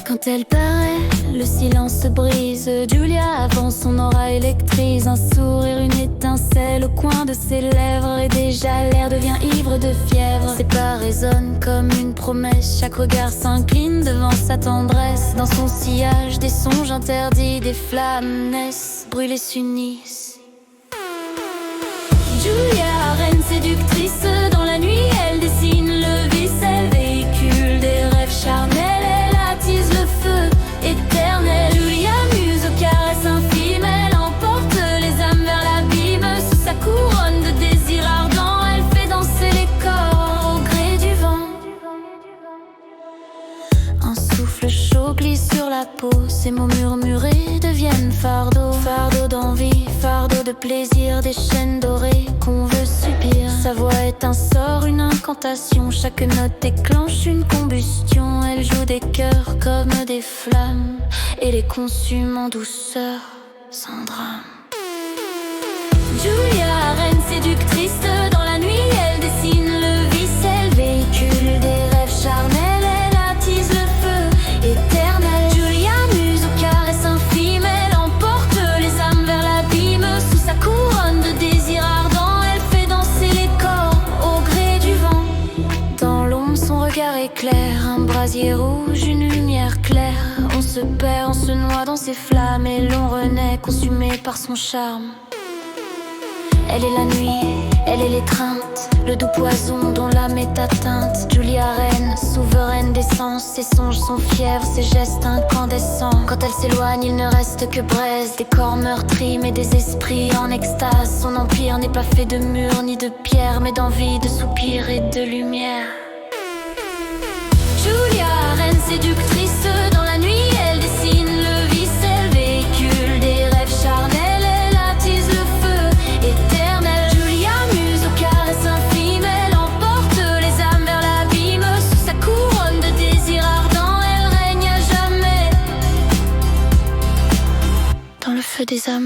Quand elle paraît, le silence se brise. Julia avance, son aura électrise. Un sourire, une étincelle au coin de ses lèvres. Et déjà l'air devient ivre de fièvre. Ses pas résonnent comme une promesse. Chaque regard s'incline devant sa tendresse. Dans son sillage, des songes interdits, des flammes naissent, brûlées s'unissent. Julia, reine séductrice, dans la nuit elle dessine le vice. Elle véhicule des rêves charnels. Le feu éternel. Julia muse aux caresses infimes. Elle emporte les âmes vers l'abîme. Sous sa couronne de désirs ardents, elle fait danser les corps au gré du vent. Un souffle chaud glisse sur la peau. Ces mots murmurés deviennent fardeau. Fardeau d'envie, fardeau de plaisir. Des chaînes dorées qu'on veut subir. Sa voix est un sort, une incantation. Chaque note déclenche une combustion. Elle joue des cœurs comme des flammes et les consume en douceur, sans drame. Julia, reine séductrice, dans la nuit elle dessine le vice. Elle véhicule des rêves charnels. Elle attise le feu éternel. Julia muse aux caresses infimes. Elle emporte les âmes vers l'abîme. Sous sa couronne de désirs ardents, elle fait danser les corps au gré du vent. Dans l'ombre son regard éclaire, un brasier rouge, une lumière claire. On se perd, on se noie dans ses flammes. Et l'on renaît consumé par son charme. Elle est la nuit, elle est l'étreinte, le doux poison dont l'âme est atteinte. Julia reine, souveraine des sens. Ses songes sont fièvres, ses gestes incandescents. Quand elle s'éloigne, il ne reste que braise. Des corps meurtris mais des esprits en extase. Son empire n'est pas fait de murs ni de pierre, mais d'envie, de soupirs et de lumière. Julia, reine séductrice, dans la nuit elle dessine le vice. Elle véhicule des rêves charnels. Elle attise le feu éternel. Julia muse aux caresses infimes. Elle emporte les âmes vers l'abîme. Sous sa couronne de désirs ardents, elle règne à jamais. Dans le feu des amours